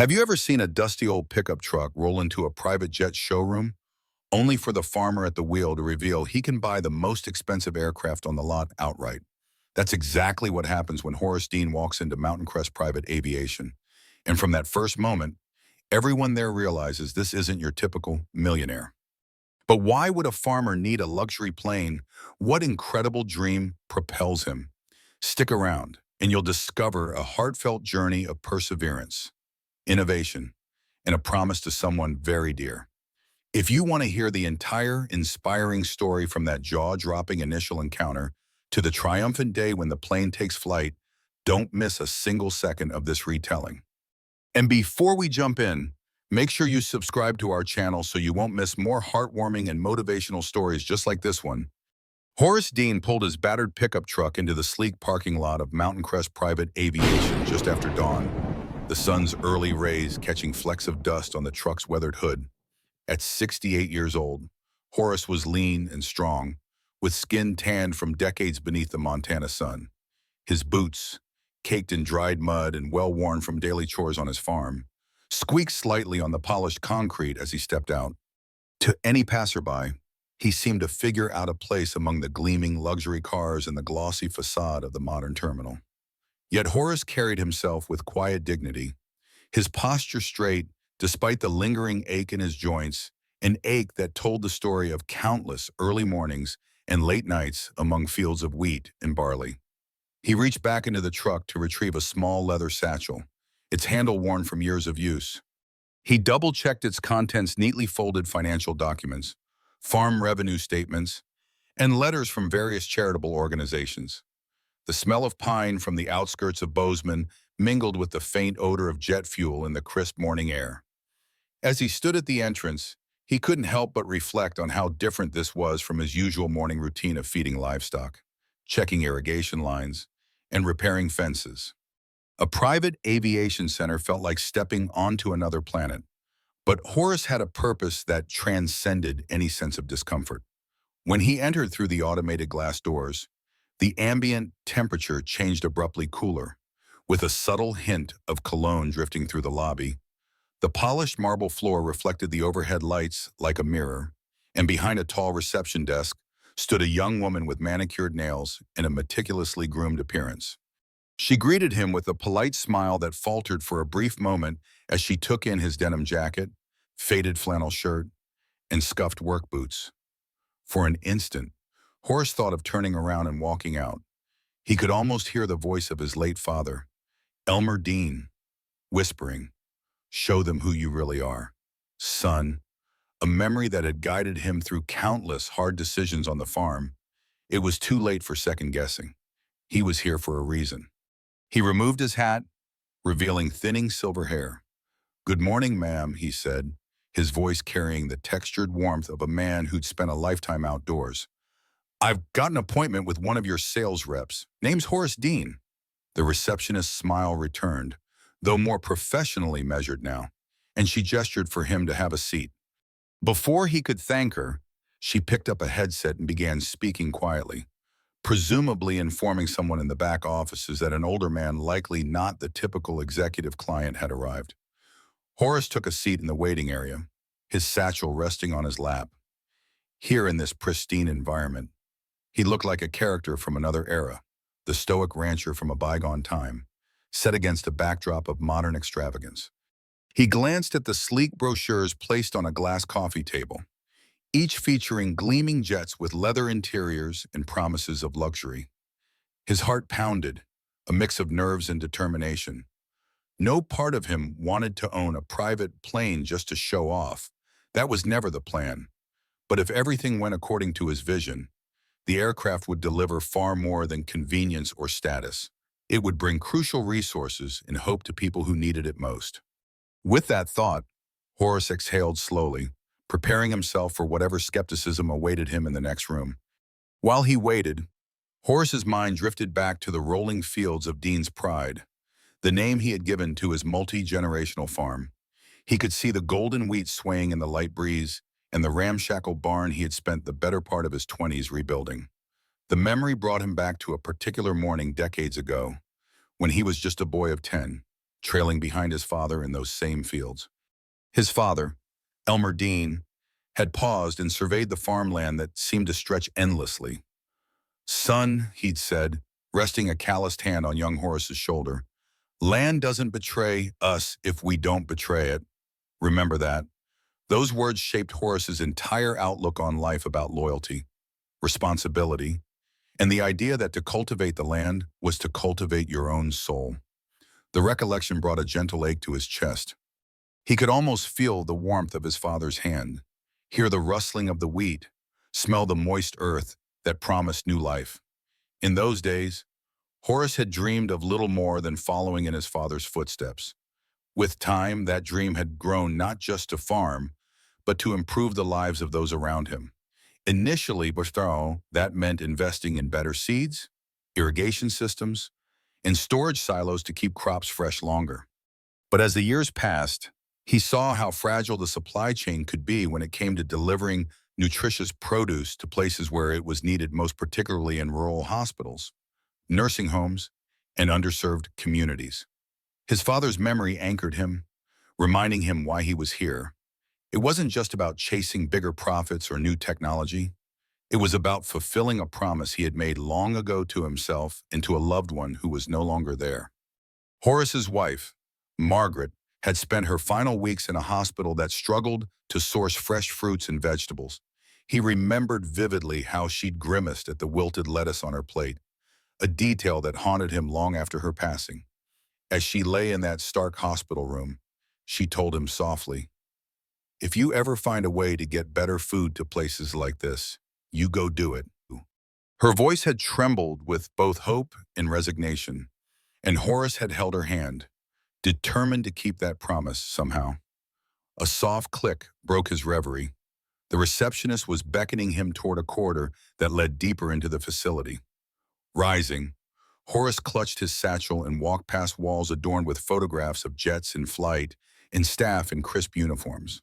Have you ever seen a dusty old pickup truck roll into a private jet showroom, only for the farmer at the wheel to reveal he can buy the most expensive aircraft on the lot outright? That's exactly what happens when Horace Dean walks into Mountain Crest Private Aviation. And from that first moment, everyone there realizes this isn't your typical millionaire. But why would a farmer need a luxury plane? What incredible dream propels him? Stick around, and you'll discover a heartfelt journey of perseverance, innovation, and a promise to someone very dear. If you want to hear the entire inspiring story from that jaw-dropping initial encounter to the triumphant day when the plane takes flight, don't miss a single second of this retelling. And before we jump in, make sure you subscribe to our channel so you won't miss more heartwarming and motivational stories just like this one. Horace Dean pulled his battered pickup truck into the sleek parking lot of Mountain Crest Private Aviation just after dawn, the sun's early rays catching flecks of dust on the truck's weathered hood. At 68 years old, Horace was lean and strong, with skin tanned from decades beneath the Montana sun. His boots, caked in dried mud and well-worn from daily chores on his farm, squeaked slightly on the polished concrete as he stepped out. To any passerby, he seemed a figure out of place among the gleaming luxury cars and the glossy facade of the modern terminal. Yet Horace carried himself with quiet dignity, his posture straight despite the lingering ache in his joints, an ache that told the story of countless early mornings and late nights among fields of wheat and barley. He reached back into the truck to retrieve a small leather satchel, its handle worn from years of use. He double-checked its contents: neatly folded financial documents, farm revenue statements, and letters from various charitable organizations. The smell of pine from the outskirts of Bozeman mingled with the faint odor of jet fuel in the crisp morning air. As he stood at the entrance, he couldn't help but reflect on how different this was from his usual morning routine of feeding livestock, checking irrigation lines, and repairing fences. A private aviation center felt like stepping onto another planet, but Horace had a purpose that transcended any sense of discomfort. When he entered through the automated glass doors, the ambient temperature changed abruptly cooler, with a subtle hint of cologne drifting through the lobby. The polished marble floor reflected the overhead lights like a mirror, and behind a tall reception desk stood a young woman with manicured nails and a meticulously groomed appearance. She greeted him with a polite smile that faltered for a brief moment as she took in his denim jacket, faded flannel shirt, and scuffed work boots. For an instant, Horace thought of turning around and walking out. He could almost hear the voice of his late father, Elmer Dean, whispering, "Show them who you really are, son," a memory that had guided him through countless hard decisions on the farm. It was too late for second-guessing. He was here for a reason. He removed his hat, revealing thinning silver hair. "Good morning, ma'am," he said, his voice carrying the textured warmth of a man who'd spent a lifetime outdoors. "I've got an appointment with one of your sales reps. Name's Horace Dean." The receptionist's smile returned, though more professionally measured now, and she gestured for him to have a seat. Before he could thank her, she picked up a headset and began speaking quietly, presumably informing someone in the back offices that an older man, likely not the typical executive client, had arrived. Horace took a seat in the waiting area, his satchel resting on his lap. Here in this pristine environment, he looked like a character from another era, the stoic rancher from a bygone time, set against a backdrop of modern extravagance. He glanced at the sleek brochures placed on a glass coffee table, each featuring gleaming jets with leather interiors and promises of luxury. His heart pounded, a mix of nerves and determination. No part of him wanted to own a private plane just to show off. That was never the plan. But if everything went according to his vision, the aircraft would deliver far more than convenience or status. It would bring crucial resources and hope to people who needed it most. With that thought, Horace exhaled slowly, preparing himself for whatever skepticism awaited him in the next room. While he waited, Horace's mind drifted back to the rolling fields of Dean's Pride, the name he had given to his multi-generational farm. He could see the golden wheat swaying in the light breeze and the ramshackle barn he had spent the better part of his 20s rebuilding. The memory brought him back to a particular morning decades ago, when he was just a boy of 10, trailing behind his father in those same fields. His father, Elmer Dean, had paused and surveyed the farmland that seemed to stretch endlessly. "Son," he'd said, resting a calloused hand on young Horace's shoulder, "land doesn't betray us if we don't betray it. Remember that." Those words shaped Horace's entire outlook on life about loyalty, responsibility, and the idea that to cultivate the land was to cultivate your own soul. The recollection brought a gentle ache to his chest. He could almost feel the warmth of his father's hand, hear the rustling of the wheat, smell the moist earth that promised new life. In those days, Horace had dreamed of little more than following in his father's footsteps. With time, that dream had grown not just to farm, but to improve the lives of those around him. Initially, Bostaro, that meant investing in better seeds, irrigation systems, and storage silos to keep crops fresh longer. But as the years passed, he saw how fragile the supply chain could be when it came to delivering nutritious produce to places where it was needed, most particularly in rural hospitals, nursing homes, and underserved communities. His father's memory anchored him, reminding him why he was here. It wasn't just about chasing bigger profits or new technology. It was about fulfilling a promise he had made long ago to himself and to a loved one who was no longer there. Horace's wife, Margaret, had spent her final weeks in a hospital that struggled to source fresh fruits and vegetables. He remembered vividly how she'd grimaced at the wilted lettuce on her plate, a detail that haunted him long after her passing. As she lay in that stark hospital room, she told him softly, "If you ever find a way to get better food to places like this, you go do it." Her voice had trembled with both hope and resignation, and Horace had held her hand, determined to keep that promise somehow. A soft click broke his reverie. The receptionist was beckoning him toward a corridor that led deeper into the facility. Rising, Horace clutched his satchel and walked past walls adorned with photographs of jets in flight and staff in crisp uniforms.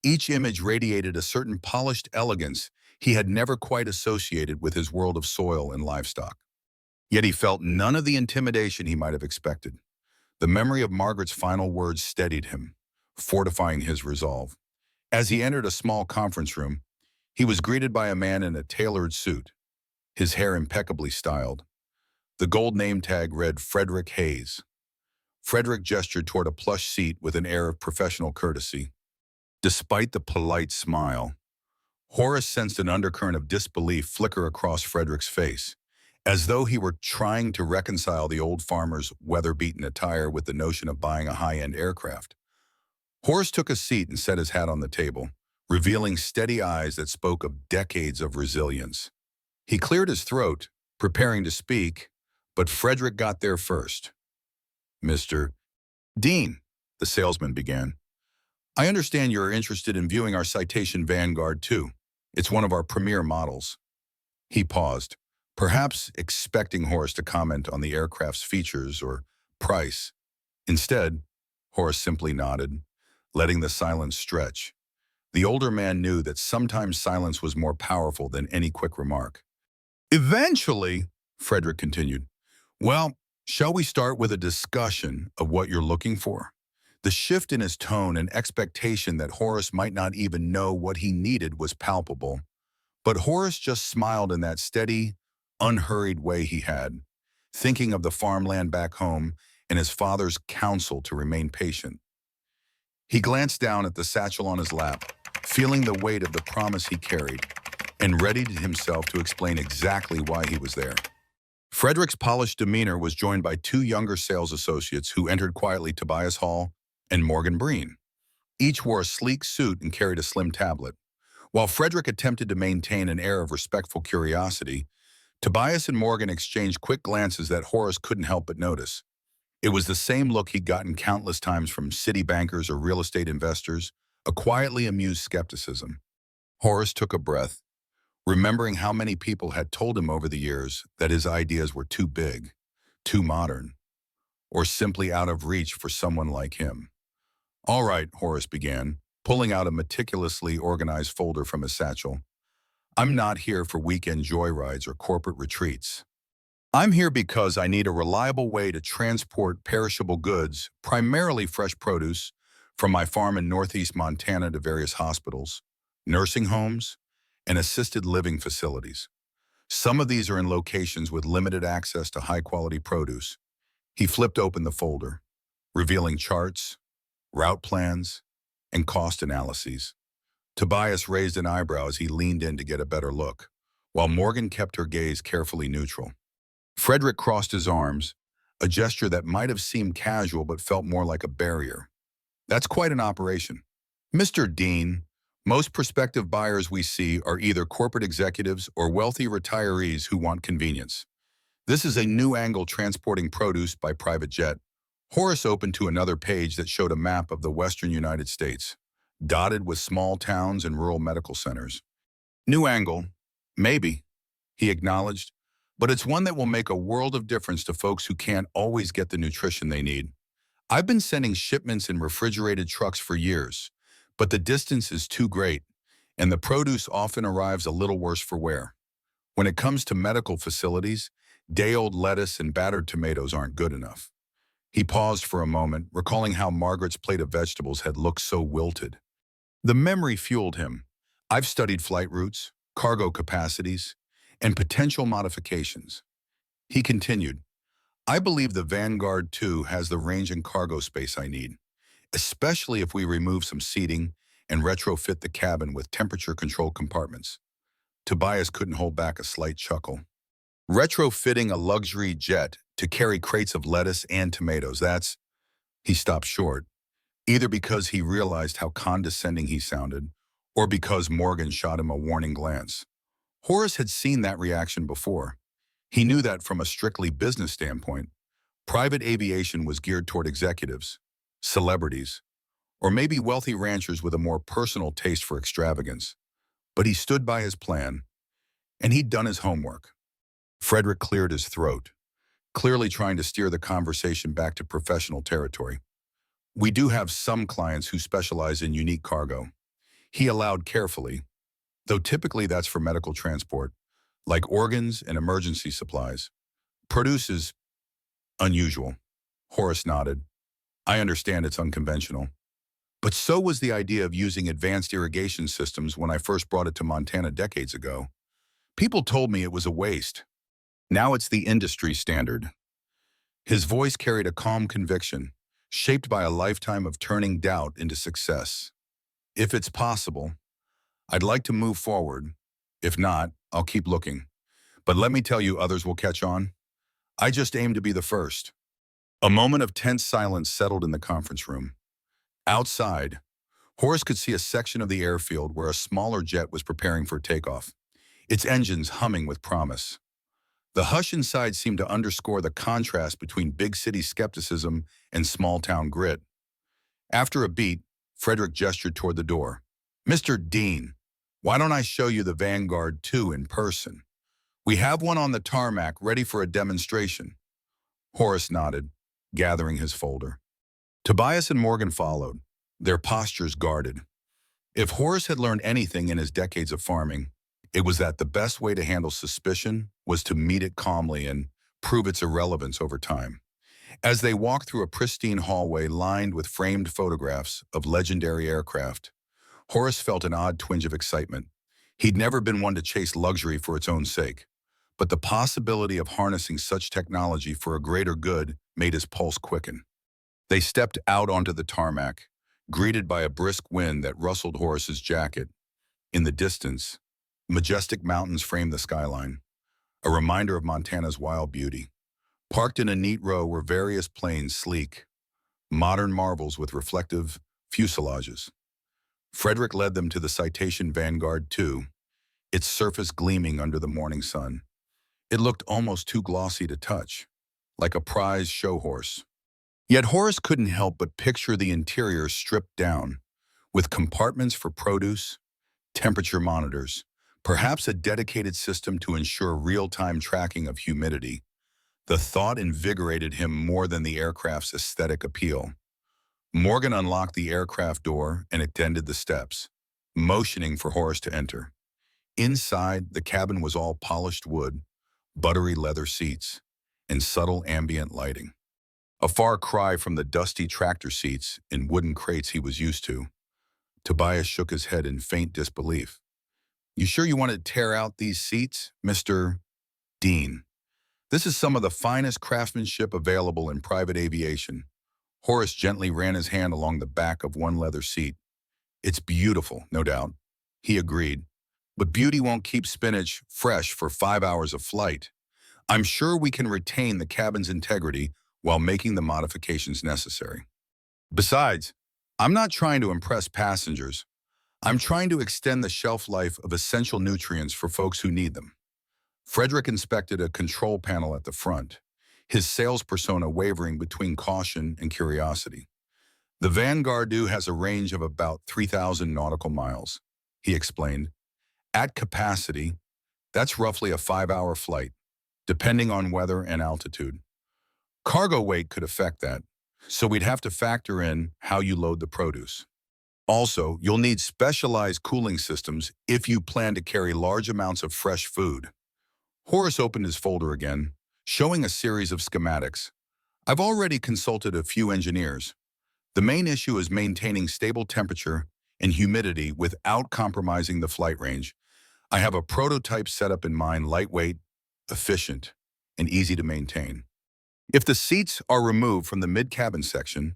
Each image radiated a certain polished elegance he had never quite associated with his world of soil and livestock. Yet he felt none of the intimidation he might have expected. The memory of Margaret's final words steadied him, fortifying his resolve. As he entered a small conference room, he was greeted by a man in a tailored suit, his hair impeccably styled. The gold name tag read Frederick Hayes. Frederick gestured toward a plush seat with an air of professional courtesy. Despite the polite smile, Horace sensed an undercurrent of disbelief flicker across Frederick's face, as though he were trying to reconcile the old farmer's weather-beaten attire with the notion of buying a high-end aircraft. Horace took a seat and set his hat on the table, revealing steady eyes that spoke of decades of resilience. He cleared his throat, preparing to speak, but Frederick got there first. "Mr. Dean," the salesman began, "I understand you're interested in viewing our Citation Vanguard too. It's one of our premier models." He paused, perhaps expecting Horace to comment on the aircraft's features or price. Instead, Horace simply nodded, letting the silence stretch. The older man knew that sometimes silence was more powerful than any quick remark. "Eventually," Frederick continued, "well, shall we start with a discussion of what you're looking for?" The shift in his tone and expectation that Horace might not even know what he needed was palpable. But Horace just smiled in that steady, unhurried way he had, thinking of the farmland back home and his father's counsel to remain patient. He glanced down at the satchel on his lap, feeling the weight of the promise he carried, and readied himself to explain exactly why he was there. Frederick's polished demeanor was joined by two younger sales associates who entered quietly: Tobias Hall and Morgan Breen. Each wore a sleek suit and carried a slim tablet. While Frederick attempted to maintain an air of respectful curiosity, Tobias and Morgan exchanged quick glances that Horace couldn't help but notice. It was the same look he'd gotten countless times from city bankers or real estate investors, a quietly amused skepticism. Horace took a breath, remembering how many people had told him over the years that his ideas were too big, too modern, or simply out of reach for someone like him. "All right," Horace began, pulling out a meticulously organized folder from his satchel. "I'm not here for weekend joyrides or corporate retreats. I'm here because I need a reliable way to transport perishable goods, primarily fresh produce, from my farm in northeast Montana to various hospitals, nursing homes, and assisted living facilities. Some of these are in locations with limited access to high-quality produce. He flipped open the folder, revealing charts, route plans, and cost analyses. Tobias raised an eyebrow as he leaned in to get a better look, while Morgan kept her gaze carefully neutral. Frederick crossed his arms, a gesture that might have seemed casual but felt more like a barrier. That's quite an operation. Mr. Dean, most prospective buyers we see are either corporate executives or wealthy retirees who want convenience. This is a new angle transporting produce by private jet. Horace opened to another page that showed a map of the western United States, dotted with small towns and rural medical centers. New angle, maybe, he acknowledged, but it's one that will make a world of difference to folks who can't always get the nutrition they need. I've been sending shipments in refrigerated trucks for years, but the distance is too great, and the produce often arrives a little worse for wear. When it comes to medical facilities, day-old lettuce and battered tomatoes aren't good enough. He paused for a moment, recalling how Margaret's plate of vegetables had looked so wilted. The memory fueled him. I've studied flight routes, cargo capacities, and potential modifications. He continued, I believe the Vanguard 2 has the range and cargo space I need, especially if we remove some seating and retrofit the cabin with temperature-controlled compartments. Tobias couldn't hold back a slight chuckle. Retrofitting a luxury jet to carry crates of lettuce and tomatoes, that's... He stopped short, either because he realized how condescending he sounded, or because Morgan shot him a warning glance. Horace had seen that reaction before. He knew that from a strictly business standpoint, private aviation was geared toward executives, celebrities, or maybe wealthy ranchers with a more personal taste for extravagance. But he stood by his plan, and he'd done his homework. Frederick cleared his throat, clearly trying to steer the conversation back to professional territory. We do have some clients who specialize in unique cargo. He allowed carefully, though typically that's for medical transport, like organs and emergency supplies. Produce is unusual. Horace nodded. I understand it's unconventional. But so was the idea of using advanced irrigation systems when I first brought it to Montana decades ago. People told me it was a waste. Now it's the industry standard. His voice carried a calm conviction, shaped by a lifetime of turning doubt into success. If it's possible, I'd like to move forward. If not, I'll keep looking. But let me tell you, others will catch on. I just aim to be the first. A moment of tense silence settled in the conference room. Outside, Horace could see a section of the airfield where a smaller jet was preparing for takeoff, its engines humming with promise. The hush inside seemed to underscore the contrast between big city skepticism and small-town grit. After a beat, Frederick gestured toward the door. Mr. Dean, why don't I show you the Vanguard 2 in person? We have one on the tarmac ready for a demonstration. Horace nodded, gathering his folder. Tobias and Morgan followed, their postures guarded. If Horace had learned anything in his decades of farming, it was that the best way to handle suspicion was to meet it calmly and prove its irrelevance over time. As they walked through a pristine hallway lined with framed photographs of legendary aircraft, Horace felt an odd twinge of excitement. He'd never been one to chase luxury for its own sake, but the possibility of harnessing such technology for a greater good made his pulse quicken. They stepped out onto the tarmac, greeted by a brisk wind that rustled Horace's jacket. In the distance, majestic mountains framed the skyline, a reminder of Montana's wild beauty. Parked in a neat row were various planes sleek, modern marvels with reflective fuselages. Frederick led them to the Citation Vanguard 2, its surface gleaming under the morning sun. It looked almost too glossy to touch, like a prize show horse. Yet Horace couldn't help but picture the interior stripped down, with compartments for produce, temperature monitors, perhaps a dedicated system to ensure real-time tracking of humidity. The thought invigorated him more than the aircraft's aesthetic appeal. Morgan unlocked the aircraft door and extended the steps, motioning for Horace to enter. Inside, the cabin was all polished wood, buttery leather seats, and subtle ambient lighting. A far cry from the dusty tractor seats and wooden crates he was used to. Tobias shook his head in faint disbelief. You sure you want to tear out these seats, Mr. Dean? This is some of the finest craftsmanship available in private aviation. Horace gently ran his hand along the back of one leather seat. It's beautiful, no doubt, he agreed. But beauty won't keep spinach fresh for 5 hours of flight. I'm sure we can retain the cabin's integrity while making the modifications necessary. Besides, I'm not trying to impress passengers. I'm trying to extend the shelf life of essential nutrients for folks who need them. Frederick inspected a control panel at the front, his sales persona wavering between caution and curiosity. The Vanguard has a range of about 3,000 nautical miles, he explained. At capacity, that's roughly a 5-hour flight, depending on weather and altitude. Cargo weight could affect that, so we'd have to factor in how you load the produce. Also, you'll need specialized cooling systems if you plan to carry large amounts of fresh food. Horace opened his folder again, showing a series of schematics. I've already consulted a few engineers. The main issue is maintaining stable temperature and humidity without compromising the flight range. I have a prototype setup in mind, lightweight, efficient, and easy to maintain. If the seats are removed from the mid-cabin section,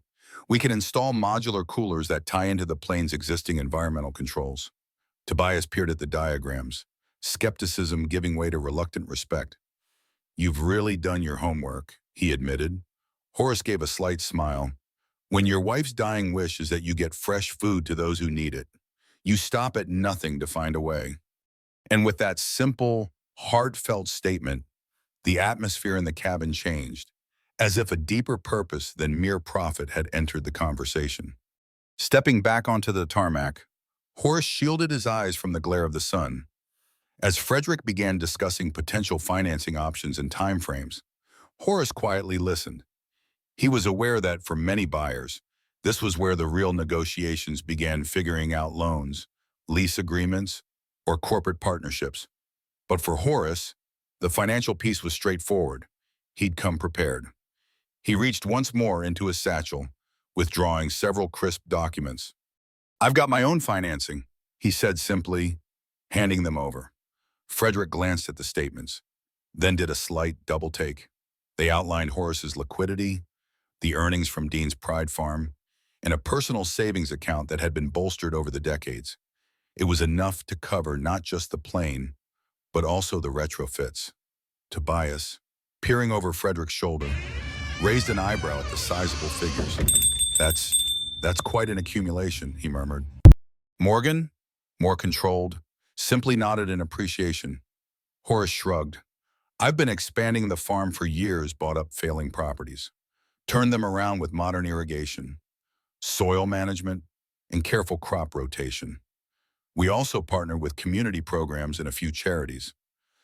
we can install modular coolers that tie into the plane's existing environmental controls. Tobias peered at the diagrams, skepticism giving way to reluctant respect. You've really done your homework, he admitted. Horace gave a slight smile. When your wife's dying wish is that you get fresh food to those who need it, you stop at nothing to find a way. And with that simple, heartfelt statement, the atmosphere in the cabin changed, as if a deeper purpose than mere profit had entered the conversation. Stepping back onto the tarmac, Horace shielded his eyes from the glare of the sun. As Frederick began discussing potential financing options and timeframes, Horace quietly listened. He was aware that for many buyers, this was where the real negotiations began, figuring out loans, lease agreements, or corporate partnerships. But for Horace, the financial piece was straightforward. He'd come prepared. He reached once more into his satchel, withdrawing several crisp documents. I've got my own financing, he said simply, handing them over. Frederick glanced at the statements, then did a slight double take. They outlined Horace's liquidity, the earnings from Dean's Pride Farm, and a personal savings account that had been bolstered over the decades. It was enough to cover not just the plane, but also the retrofits. Tobias, peering over Frederick's shoulder, raised an eyebrow at the sizable figures. That's quite an accumulation, he murmured. Morgan, more controlled, simply nodded in appreciation. Horace shrugged. I've been expanding the farm for years, bought up failing properties, turned them around with modern irrigation, soil management, and careful crop rotation. We also partner with community programs and a few charities,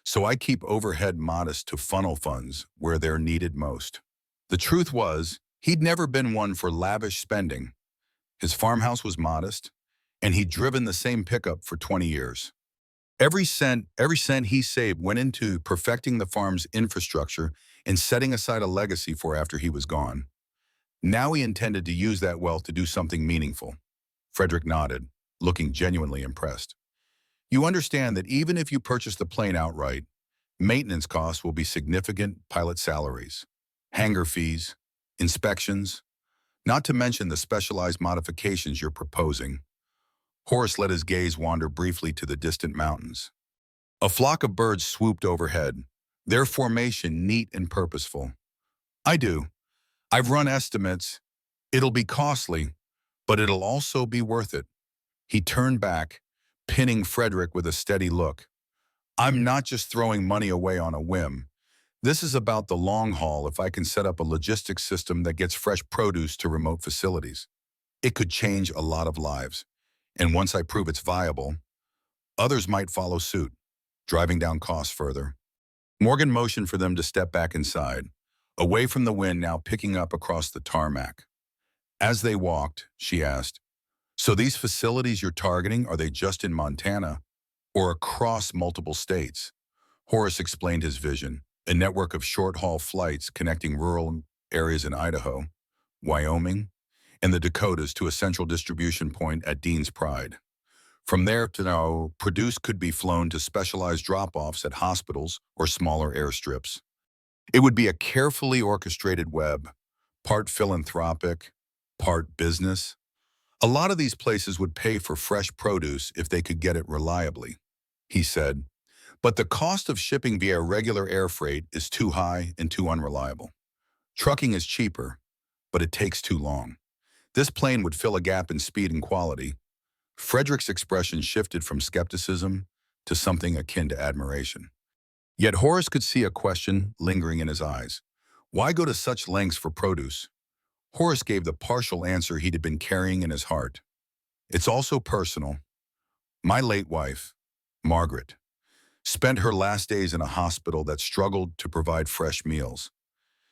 so I keep overhead modest to funnel funds where they're needed most. The truth was, he'd never been one for lavish spending. His farmhouse was modest, and he'd driven the same pickup for 20 years. Every cent he saved went into perfecting the farm's infrastructure and setting aside a legacy for after he was gone. Now he intended to use that wealth to do something meaningful. Frederick nodded, looking genuinely impressed. You understand that even if you purchase the plane outright, maintenance costs will be significant: pilot salaries, hangar fees, inspections, not to mention the specialized modifications you're proposing. Horace let his gaze wander briefly to the distant mountains. A flock of birds swooped overhead, their formation neat and purposeful. I do. I've run estimates. It'll be costly, but it'll also be worth it. He turned back, pinning Frederick with a steady look. I'm not just throwing money away on a whim. This is about the long haul. If I can set up a logistics system that gets fresh produce to remote facilities, it could change a lot of lives. And once I prove it's viable, others might follow suit, driving down costs further. Morgan motioned for them to step back inside, away from the wind now picking up across the tarmac. As they walked, she asked, so these facilities you're targeting, are they just in Montana or across multiple states? Horace explained his vision, a network of short-haul flights connecting rural areas in Idaho, Wyoming, and the Dakotas to a central distribution point at Dean's Pride. From there to now, produce could be flown to specialized drop-offs at hospitals or smaller airstrips. It would be a carefully orchestrated web, part philanthropic, part business. A lot of these places would pay for fresh produce if they could get it reliably, he said. But the cost of shipping via regular air freight is too high and too unreliable. Trucking is cheaper, but it takes too long. This plane would fill a gap in speed and quality. Frederick's expression shifted from skepticism to something akin to admiration. Yet Horace could see a question lingering in his eyes. Why go to such lengths for produce? Horace gave the partial answer he'd been carrying in his heart. It's also personal. My late wife, Margaret, spent her last days in a hospital that struggled to provide fresh meals.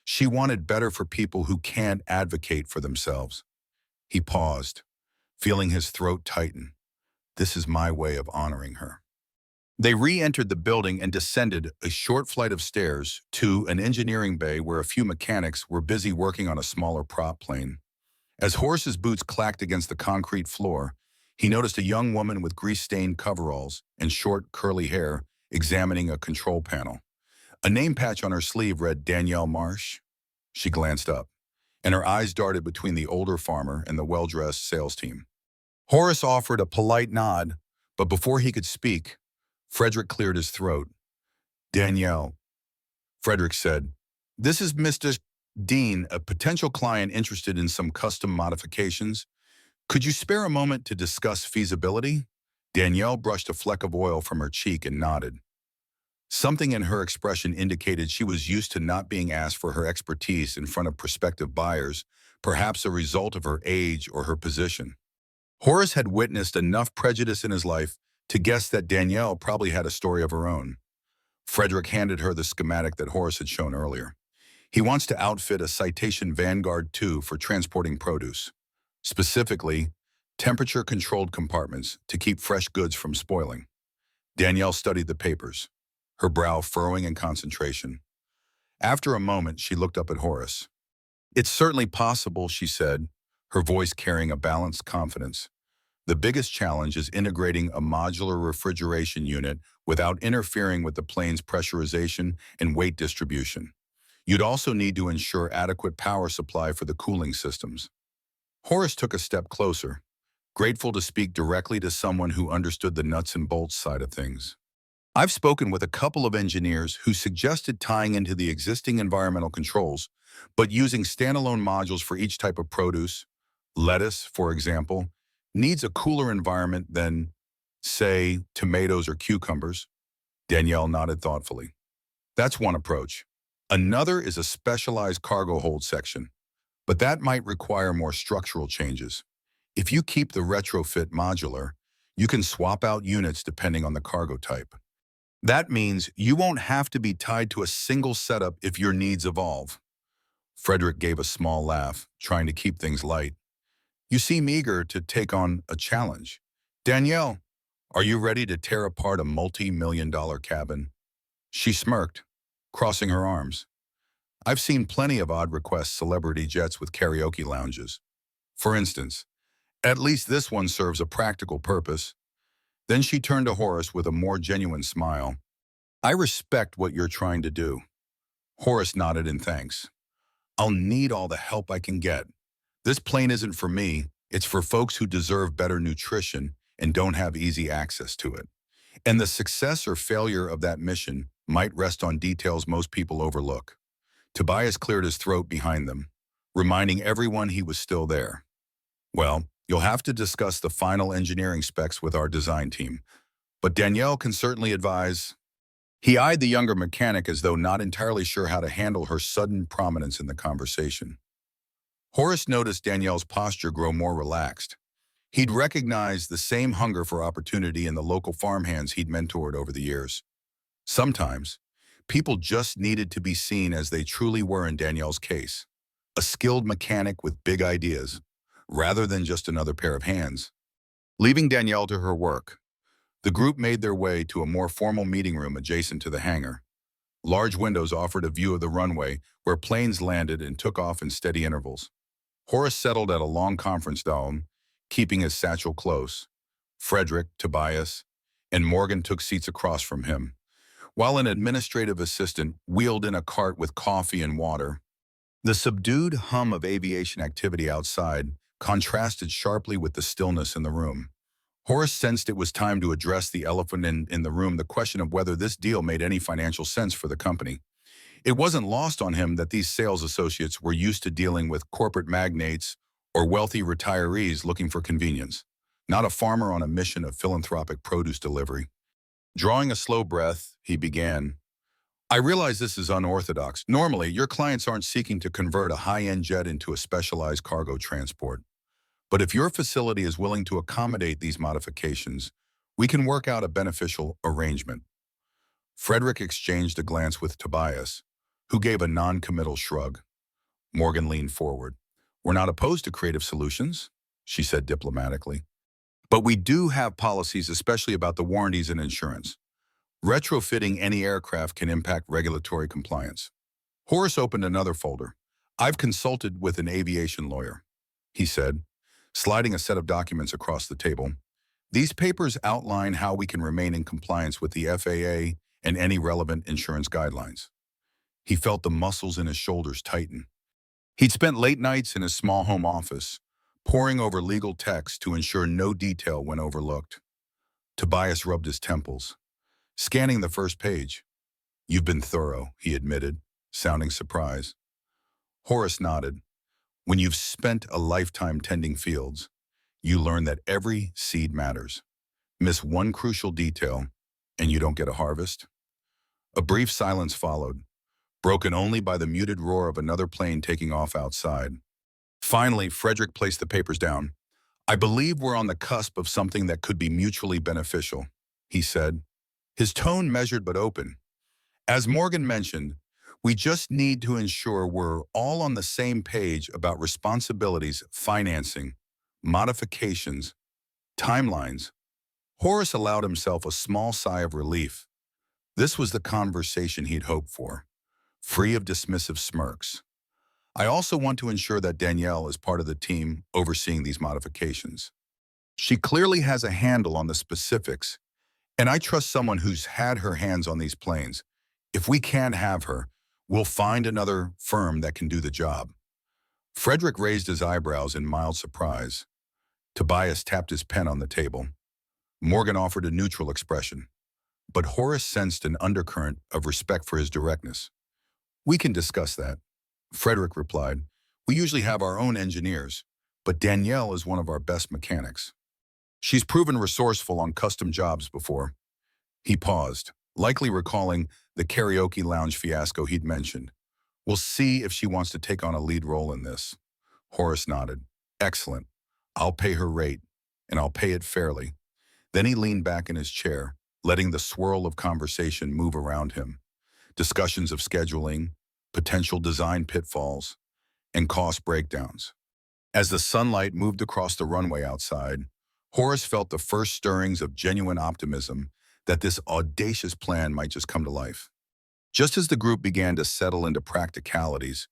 She wanted better for people who can't advocate for themselves. He paused, feeling his throat tighten. This is my way of honoring her. They re-entered the building and descended a short flight of stairs to an engineering bay where a few mechanics were busy working on a smaller prop plane. As Horace's boots clacked against the concrete floor, he noticed a young woman with grease-stained coveralls and short, curly hair examining a control panel. A name patch on her sleeve read Danielle Marsh. She glanced up, and her eyes darted between the older farmer and the well-dressed sales team. Horace offered a polite nod, but before he could speak, Frederick cleared his throat. Danielle, Frederick said, this is Mr. Dean, a potential client interested in some custom modifications. Could you spare a moment to discuss feasibility? Danielle brushed a fleck of oil from her cheek and nodded. Something in her expression indicated she was used to not being asked for her expertise in front of prospective buyers, perhaps a result of her age or her position. Horace had witnessed enough prejudice in his life to guess that Danielle probably had a story of her own. Frederick handed her the schematic that Horace had shown earlier. He wants to outfit a Citation Vanguard 2 for transporting produce. Specifically, temperature-controlled compartments to keep fresh goods from spoiling. Danielle studied the papers, her brow furrowing in concentration. After a moment, she looked up at Horace. It's certainly possible, she said, her voice carrying a balanced confidence. The biggest challenge is integrating a modular refrigeration unit without interfering with the plane's pressurization and weight distribution. You'd also need to ensure adequate power supply for the cooling systems. Horace took a step closer, grateful to speak directly to someone who understood the nuts and bolts side of things. I've spoken with a couple of engineers who suggested tying into the existing environmental controls, but using standalone modules for each type of produce. Lettuce, for example, needs a cooler environment than, say, tomatoes or cucumbers. Danielle nodded thoughtfully. That's one approach. Another is a specialized cargo hold section, but that might require more structural changes. If you keep the retrofit modular, you can swap out units depending on the cargo type. That means you won't have to be tied to a single setup if your needs evolve. Frederick gave a small laugh, trying to keep things light. You seem eager to take on a challenge. Danielle, are you ready to tear apart a multi-million-dollar cabin? She smirked, crossing her arms. I've seen plenty of odd request celebrity jets with karaoke lounges. For instance, at least this one serves a practical purpose. Then she turned to Horace with a more genuine smile. I respect what you're trying to do. Horace nodded in thanks. I'll need all the help I can get. This plane isn't for me, it's for folks who deserve better nutrition and don't have easy access to it. And the success or failure of that mission might rest on details most people overlook. Tobias cleared his throat behind them, reminding everyone he was still there. Well, you'll have to discuss the final engineering specs with our design team, but Danielle can certainly advise. He eyed the younger mechanic as though not entirely sure how to handle her sudden prominence in the conversation. Horace noticed Danielle's posture grow more relaxed. He'd recognized the same hunger for opportunity in the local farmhands he'd mentored over the years. Sometimes, people just needed to be seen as they truly were in Danielle's case, a skilled mechanic with big ideas, rather than just another pair of hands. Leaving Danielle to her work, The group made their way to a more formal meeting room adjacent to the hangar. Large windows offered a view of the runway where planes landed and took off in steady intervals. Horace settled at a long conference dome, keeping his satchel close. Frederick, Tobias, and Morgan took seats across from him, while an administrative assistant wheeled in a cart with coffee and water. The subdued hum of aviation activity outside contrasted sharply with the stillness in the room. Horace sensed it was time to address the elephant in the room, the question of whether this deal made any financial sense for the company. It wasn't lost on him that these sales associates were used to dealing with corporate magnates or wealthy retirees looking for convenience, not a farmer on a mission of philanthropic produce delivery. Drawing a slow breath, he began, I realize this is unorthodox. Normally, your clients aren't seeking to convert a high-end jet into a specialized cargo transport. But if your facility is willing to accommodate these modifications, we can work out a beneficial arrangement. Frederick exchanged a glance with Tobias, who gave a non-committal shrug. Morgan leaned forward. We're not opposed to creative solutions, she said diplomatically. But we do have policies, especially about the warranties and insurance. Retrofitting any aircraft can impact regulatory compliance. Horace opened another folder. I've consulted with an aviation lawyer, he said, sliding a set of documents across the table. These papers outline how we can remain in compliance with the FAA and any relevant insurance guidelines. He felt the muscles in his shoulders tighten. He'd spent late nights in his small home office, poring over legal text to ensure no detail went overlooked. Tobias rubbed his temples, scanning the first page. You've been thorough, he admitted, sounding surprised. Horace nodded. When you've spent a lifetime tending fields, you learn that every seed matters. Miss one crucial detail, and you don't get a harvest. A brief silence followed, broken only by the muted roar of another plane taking off outside. Finally, Frederick placed the papers down. I believe we're on the cusp of something that could be mutually beneficial, he said, his tone measured but open. As Morgan mentioned, we just need to ensure we're all on the same page about responsibilities, financing, modifications, timelines. Horace allowed himself a small sigh of relief. This was the conversation he'd hoped for, free of dismissive smirks. I also want to ensure that Danielle is part of the team overseeing these modifications. She clearly has a handle on the specifics, and I trust someone who's had her hands on these planes. If we can't have her, we'll find another firm that can do the job. Frederick raised his eyebrows in mild surprise. Tobias tapped his pen on the table. Morgan offered a neutral expression, but Horace sensed an undercurrent of respect for his directness. We can discuss that, Frederick replied. We usually have our own engineers, but Danielle is one of our best mechanics. She's proven resourceful on custom jobs before. He paused, likely recalling the karaoke lounge fiasco he'd mentioned. We'll see if she wants to take on a lead role in this. Horace nodded. Excellent. I'll pay her rate, and I'll pay it fairly. Then he leaned back in his chair, letting the swirl of conversation move around him. Discussions of scheduling, potential design pitfalls, and cost breakdowns. As the sunlight moved across the runway outside, Horace felt the first stirrings of genuine optimism that this audacious plan might just come to life. Just as the group began to settle into practicalities,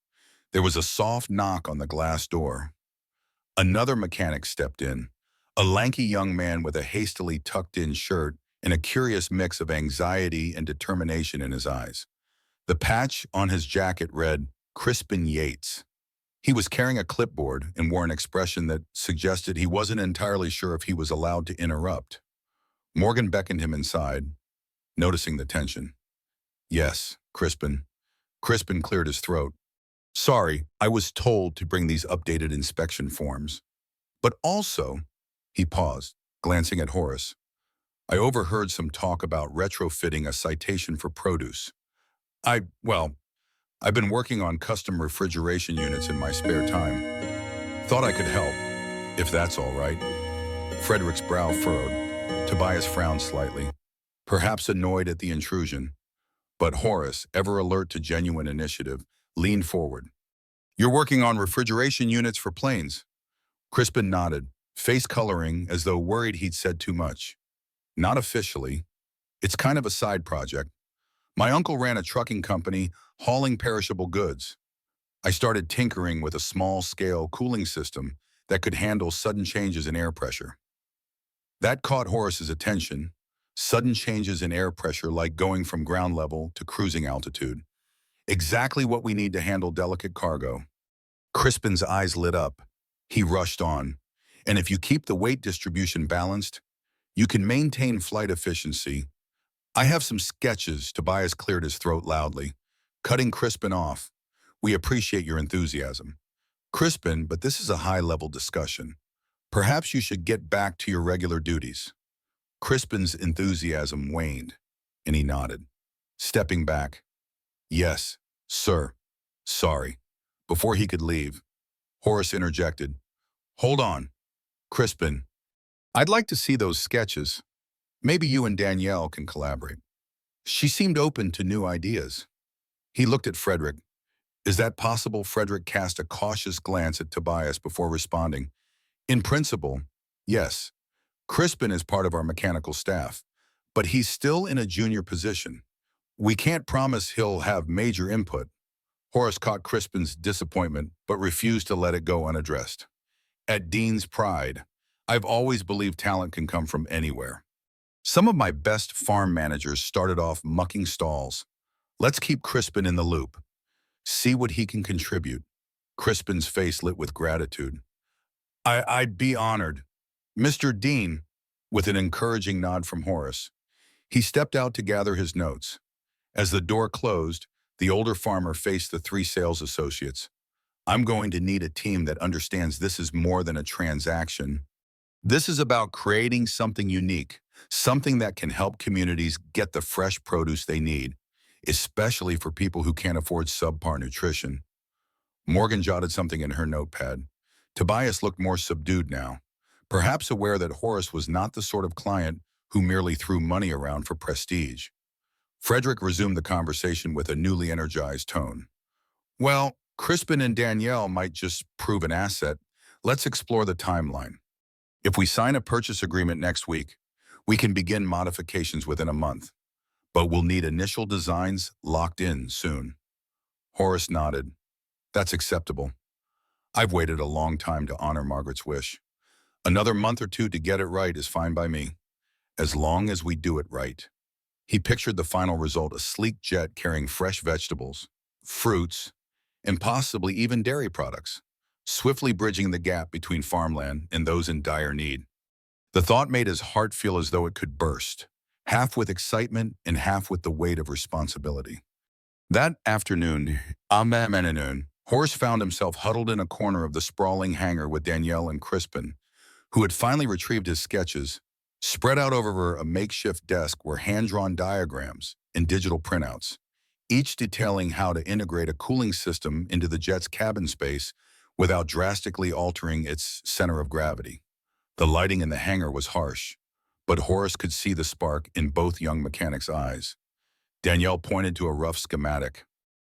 there was a soft knock on the glass door. Another mechanic stepped in, a lanky young man with a hastily tucked-in shirt and a curious mix of anxiety and determination in his eyes. The patch on his jacket read, Crispin Yates. He was carrying a clipboard and wore an expression that suggested he wasn't entirely sure if he was allowed to interrupt. Morgan beckoned him inside, noticing the tension. Yes, Crispin. Crispin cleared his throat. Sorry, I was told to bring these updated inspection forms. But also, he paused, glancing at Horace. I overheard some talk about retrofitting a citation for produce. I've been working on custom refrigeration units in my spare time. Thought I could help, if that's all right. Frederick's brow furrowed. Tobias frowned slightly, perhaps annoyed at the intrusion. But Horace, ever alert to genuine initiative, leaned forward. You're working on refrigeration units for planes? Crispin nodded, face coloring as though worried he'd said too much. Not officially. It's kind of a side project. My uncle ran a trucking company hauling perishable goods. I started tinkering with a small-scale cooling system that could handle sudden changes in air pressure. That caught Horace's attention. Sudden changes in air pressure like going from ground level to cruising altitude. Exactly what we need to handle delicate cargo. Crispin's eyes lit up. He rushed on. And if you keep the weight distribution balanced, you can maintain flight efficiency. I have some sketches. Tobias cleared his throat loudly, cutting Crispin off. We appreciate your enthusiasm. Crispin, but this is a high-level discussion. Perhaps you should get back to your regular duties. Crispin's enthusiasm waned, and he nodded, stepping back. Yes, sir. Sorry. Before he could leave, Horace interjected. Hold on. Crispin, I'd like to see those sketches. Maybe you and Danielle can collaborate. She seemed open to new ideas. He looked at Frederick. Is that possible? Frederick cast a cautious glance at Tobias before responding. In principle, yes. Crispin is part of our mechanical staff, but he's still in a junior position. We can't promise he'll have major input. Horace caught Crispin's disappointment, but refused to let it go unaddressed. At Dean's Pride, I've always believed talent can come from anywhere. Some of my best farm managers started off mucking stalls. Let's keep Crispin in the loop. See what he can contribute. Crispin's face lit with gratitude. I'd be honored. Mr. Dean, with an encouraging nod from Horace. He stepped out to gather his notes. As the door closed, the older farmer faced the three sales associates. I'm going to need a team that understands this is more than a transaction. This is about creating something unique, something that can help communities get the fresh produce they need, especially for people who can't afford subpar nutrition. Morgan jotted something in her notepad. Tobias looked more subdued now, perhaps aware that Horace was not the sort of client who merely threw money around for prestige. Frederick resumed the conversation with a newly energized tone. Well, Crispin and Danielle might just prove an asset. Let's explore the timeline. If we sign a purchase agreement next week, we can begin modifications within a month, but we'll need initial designs locked in soon. Horace nodded. That's acceptable. I've waited a long time to honor Margaret's wish. Another month or two to get it right is fine by me, as long as we do it right. He pictured the final result, a sleek jet carrying fresh vegetables, fruits, and possibly even dairy products, swiftly bridging the gap between farmland and those in dire need. The thought made his heart feel as though it could burst, half with excitement and half with the weight of responsibility. That afternoon, Horace found himself huddled in a corner of the sprawling hangar with Danielle and Crispin, who had finally retrieved his sketches. Spread out over a makeshift desk were hand-drawn diagrams and digital printouts, each detailing how to integrate a cooling system into the jet's cabin space without drastically altering its center of gravity. The lighting in the hangar was harsh, but Horace could see the spark in both young mechanics' eyes. Danielle pointed to a rough schematic.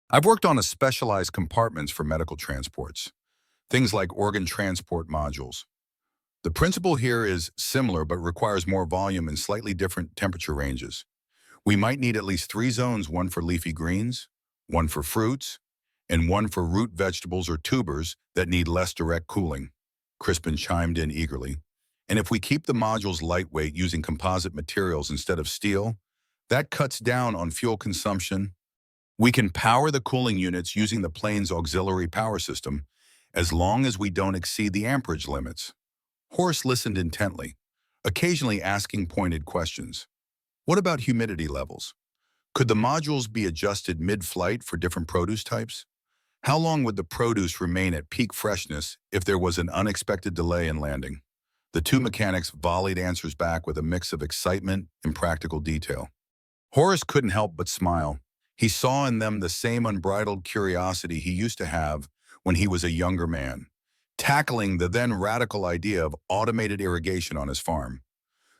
I've worked on specialized compartments for medical transports, things like organ transport modules. The principle here is similar but requires more volume and slightly different temperature ranges. We might need at least 3 zones, one for leafy greens, one for fruits, and one for root vegetables or tubers that need less direct cooling. Crispin chimed in eagerly. And if we keep the modules lightweight using composite materials instead of steel, that cuts down on fuel consumption. We can power the cooling units using the plane's auxiliary power system as long as we don't exceed the amperage limits. Horace listened intently, occasionally asking pointed questions. What about humidity levels? Could the modules be adjusted mid-flight for different produce types? How long would the produce remain at peak freshness if there was an unexpected delay in landing? The two mechanics volleyed answers back with a mix of excitement and practical detail. Horace couldn't help but smile. He saw in them the same unbridled curiosity he used to have when he was a younger man, tackling the then radical idea of automated irrigation on his farm.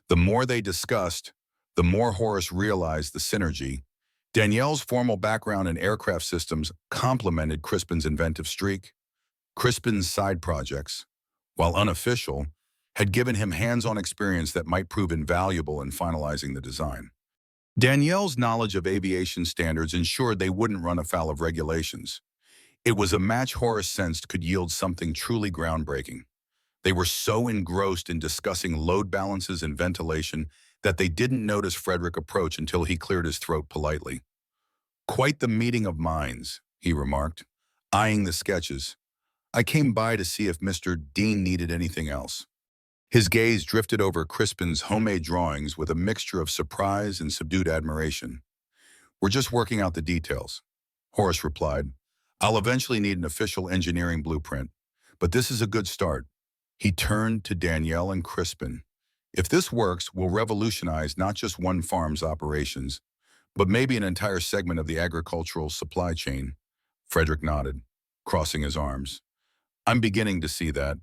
The more they discussed, the more Horace realized the synergy. Danielle's formal background in aircraft systems complemented Crispin's inventive streak. Crispin's side projects, while unofficial, had given him hands-on experience that might prove invaluable in finalizing the design. Danielle's knowledge of aviation standards ensured they wouldn't run afoul of regulations. It was a match Horace sensed could yield something truly groundbreaking. They were so engrossed in discussing load balances and ventilation that they didn't notice Frederick approach until he cleared his throat politely. "Quite the meeting of minds," he remarked, eyeing the sketches. "I came by to see if Mr. Dean needed anything else." His gaze drifted over Crispin's homemade drawings with a mixture of surprise and subdued admiration. "We're just working out the details," Horace replied. "I'll eventually need an official engineering blueprint, but this is a good start." He turned to Danielle and Crispin. "If this works, we'll revolutionize not just one farm's operations, but maybe an entire segment of the agricultural supply chain." Frederick nodded, crossing his arms. "I'm beginning to see that.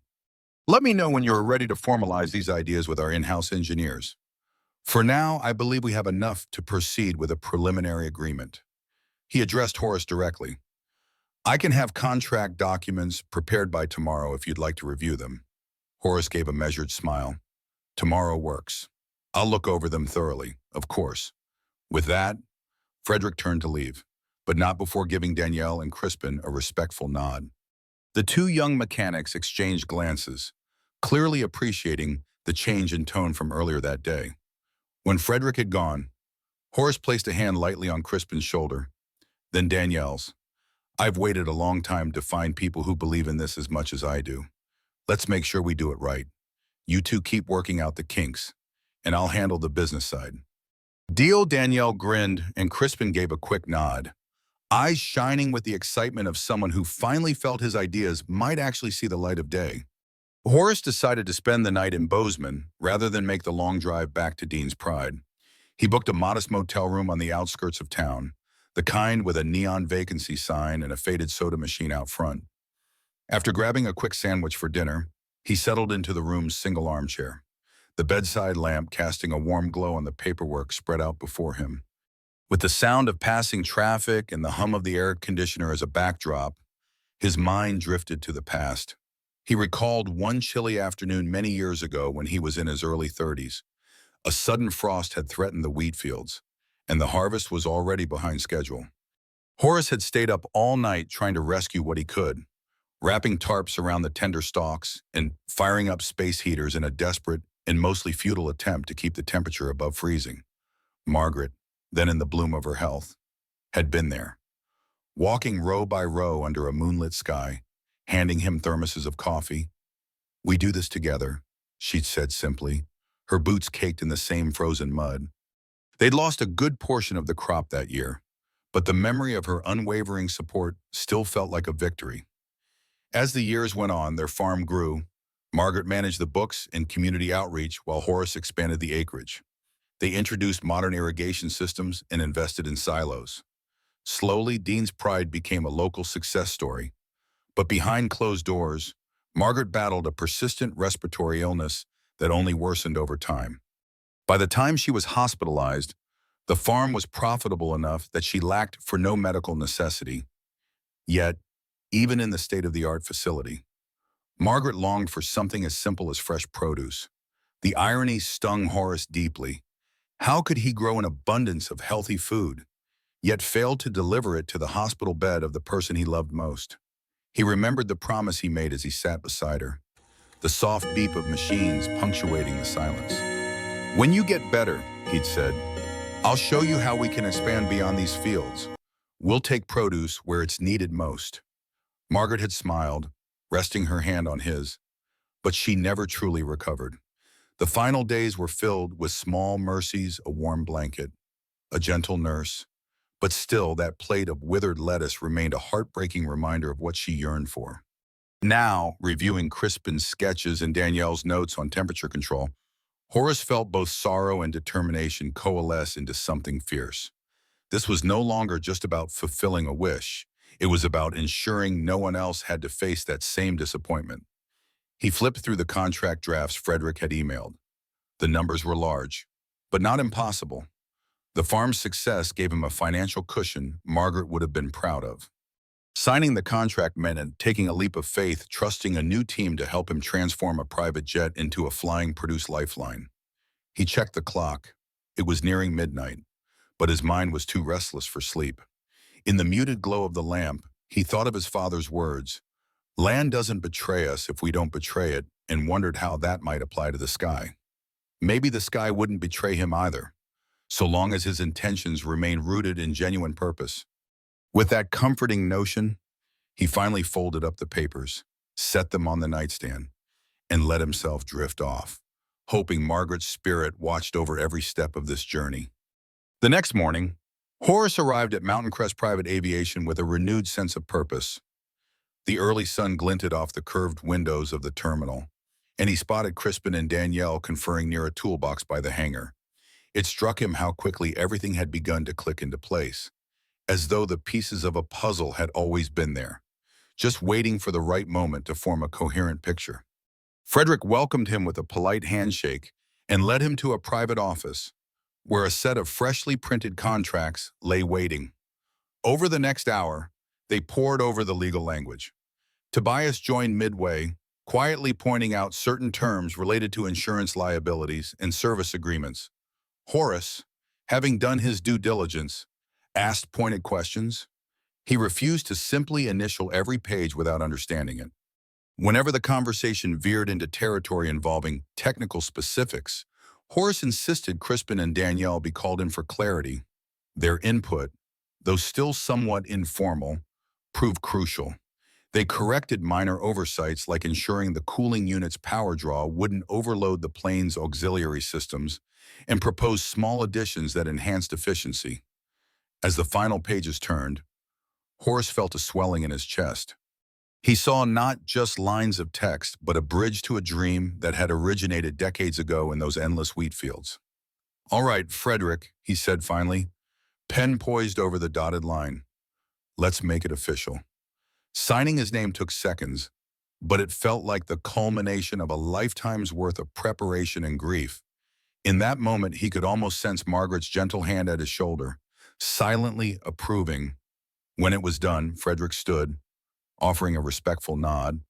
Let me know when you're ready to formalize these ideas with our in-house engineers. For now, I believe we have enough to proceed with a preliminary agreement." He addressed Horace directly. "I can have contract documents prepared by tomorrow if you'd like to review them." Horace gave a measured smile. "Tomorrow works. I'll look over them thoroughly, of course." With that, Frederick turned to leave, but not before giving Danielle and Crispin a respectful nod. The two young mechanics exchanged glances, clearly appreciating the change in tone from earlier that day. When Frederick had gone, Horace placed a hand lightly on Crispin's shoulder, then Danielle's. "I've waited a long time to find people who believe in this as much as I do. Let's make sure we do it right. You two keep working out the kinks, and I'll handle the business side." "Deal," Danielle grinned, and Crispin gave a quick nod, eyes shining with the excitement of someone who finally felt his ideas might actually see the light of day. Horace decided to spend the night in Bozeman rather than make the long drive back to Dean's Pride. He booked a modest motel room on the outskirts of town, the kind with a neon vacancy sign and a faded soda machine out front. After grabbing a quick sandwich for dinner, he settled into the room's single armchair, the bedside lamp casting a warm glow on the paperwork spread out before him. With the sound of passing traffic and the hum of the air conditioner as a backdrop, his mind drifted to the past. He recalled one chilly afternoon many years ago when he was in his early 30s. A sudden frost had threatened the wheat fields, and the harvest was already behind schedule. Horace had stayed up all night trying to rescue what he could, wrapping tarps around the tender stalks and firing up space heaters in a desperate and mostly futile attempt to keep the temperature above freezing. Margaret, then in the bloom of her health, had been there, walking row by row under a moonlit sky, handing him thermoses of coffee. "We do this together," she'd said simply, her boots caked in the same frozen mud. They'd lost a good portion of the crop that year, but the memory of her unwavering support still felt like a victory. As the years went on, their farm grew. Margaret managed the books and community outreach while Horace expanded the acreage. They introduced modern irrigation systems and invested in silos. Slowly, Dean's Pride became a local success story. But behind closed doors, Margaret battled a persistent respiratory illness that only worsened over time. By the time she was hospitalized, the farm was profitable enough that she lacked for no medical necessity. Yet, even in the state-of-the-art facility, Margaret longed for something as simple as fresh produce. The irony stung Horace deeply. How could he grow an abundance of healthy food, yet fail to deliver it to the hospital bed of the person he loved most? He remembered the promise he made as he sat beside her, the soft beep of machines punctuating the silence. "When you get better," he'd said, "I'll show you how we can expand beyond these fields. We'll take produce where it's needed most." Margaret had smiled, resting her hand on his, but she never truly recovered. The final days were filled with small mercies, a warm blanket, a gentle nurse, but still that plate of withered lettuce remained a heartbreaking reminder of what she yearned for. Now, reviewing Crispin's sketches and Danielle's notes on temperature control, Horace felt both sorrow and determination coalesce into something fierce. This was no longer just about fulfilling a wish. It was about ensuring no one else had to face that same disappointment. He flipped through the contract drafts Frederick had emailed. The numbers were large, but not impossible. The farm's success gave him a financial cushion Margaret would have been proud of. Signing the contract meant taking a leap of faith, trusting a new team to help him transform a private jet into a flying Produce lifeline. He checked the clock. It was nearing midnight, but his mind was too restless for sleep. In the muted glow of the lamp, he thought of his father's words, "Land doesn't betray us if we don't betray it," and wondered how that might apply to the sky. Maybe the sky wouldn't betray him either, so long as his intentions remain rooted in genuine purpose. With that comforting notion, he finally folded up the papers, set them on the nightstand, and let himself drift off, hoping Margaret's spirit watched over every step of this journey. The next morning, Horace arrived at Mountain Crest Private Aviation with a renewed sense of purpose. The early sun glinted off the curved windows of the terminal, and he spotted Crispin and Danielle conferring near a toolbox by the hangar. It struck him how quickly everything had begun to click into place, as though the pieces of a puzzle had always been there, just waiting for the right moment to form a coherent picture. Frederick welcomed him with a polite handshake and led him to a private office, where a set of freshly printed contracts lay waiting. Over the next hour, they pored over the legal language. Tobias joined midway, quietly pointing out certain terms related to insurance liabilities and service agreements. Horace, having done his due diligence, asked pointed questions. He refused to simply initial every page without understanding it. Whenever the conversation veered into territory involving technical specifics, Horace insisted Crispin and Danielle be called in for clarity. Their input, though still somewhat informal, proved crucial. They corrected minor oversights like ensuring the cooling unit's power draw wouldn't overload the plane's auxiliary systems and proposed small additions that enhanced efficiency. As the final pages turned, Horace felt a swelling in his chest. He saw not just lines of text, but a bridge to a dream that had originated decades ago in those endless wheat fields. "All right, Frederick," he said finally, pen poised over the dotted line. "Let's make it official." Signing his name took seconds, but it felt like the culmination of a lifetime's worth of preparation and grief. In that moment, he could almost sense Margaret's gentle hand at his shoulder, silently approving. When it was done, Frederick stood, offering a respectful nod.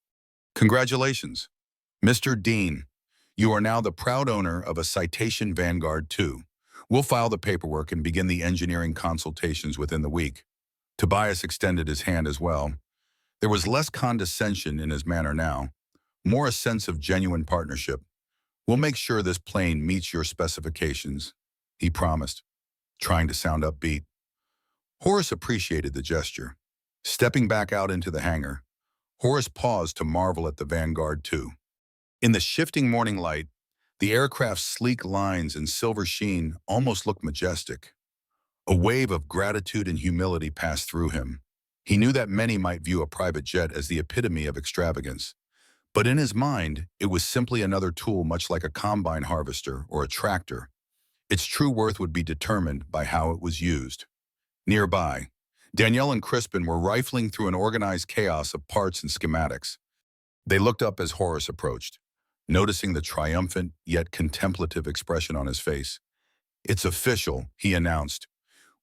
"Congratulations, Mr. Dean. You are now the proud owner of a Citation Vanguard 2. We'll file the paperwork and begin the engineering consultations within the week." Tobias extended his hand as well. There was less condescension in his manner now, more a sense of genuine partnership. "We'll make sure this plane meets your specifications," he promised, trying to sound upbeat. Horace appreciated the gesture. Stepping back out into the hangar, Horace paused to marvel at the Vanguard 2. In the shifting morning light, the aircraft's sleek lines and silver sheen almost looked majestic. A wave of gratitude and humility passed through him. He knew that many might view a private jet as the epitome of extravagance, but in his mind, it was simply another tool much like a combine harvester or a tractor. Its true worth would be determined by how it was used. Nearby, Danielle and Crispin were rifling through an organized chaos of parts and schematics. They looked up as Horace approached, noticing the triumphant yet contemplative expression on his face. "It's official," he announced.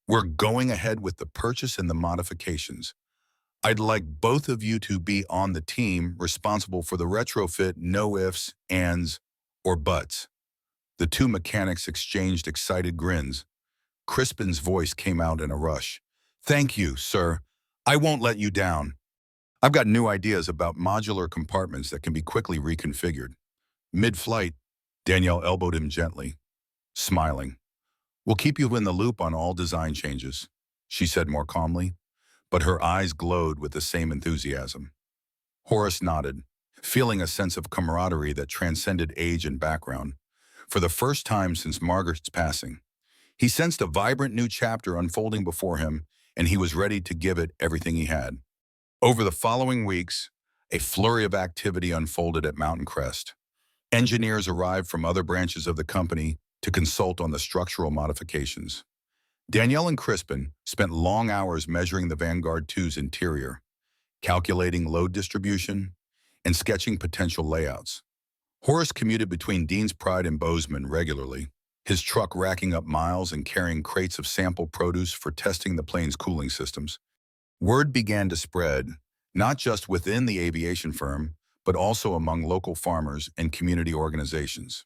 "We're going ahead with the purchase and the modifications. I'd like both of you to be on the team responsible for the retrofit, no ifs, ands, or buts." The two mechanics exchanged excited grins. Crispin's voice came out in a rush. "Thank you, sir. I won't let you down. I've got new ideas about modular compartments that can be quickly reconfigured." Mid-flight, Danielle elbowed him gently, smiling. "We'll keep you in the loop on all design changes," she said more calmly, but her eyes glowed with the same enthusiasm. Horace nodded, feeling a sense of camaraderie that transcended age and background. For the first time since Margaret's passing, he sensed a vibrant new chapter unfolding before him, and he was ready to give it everything he had. Over the following weeks, a flurry of activity unfolded at Mountain Crest. Engineers arrived from other branches of the company to consult on the structural modifications. Danielle and Crispin spent long hours measuring the Vanguard 2's interior, calculating load distribution, and sketching potential layouts. Horace commuted between Dean's Pride and Bozeman regularly, his truck racking up miles and carrying crates of sample produce for testing the plane's cooling systems. Word began to spread, not just within the aviation firm, but also among local farmers and community organizations.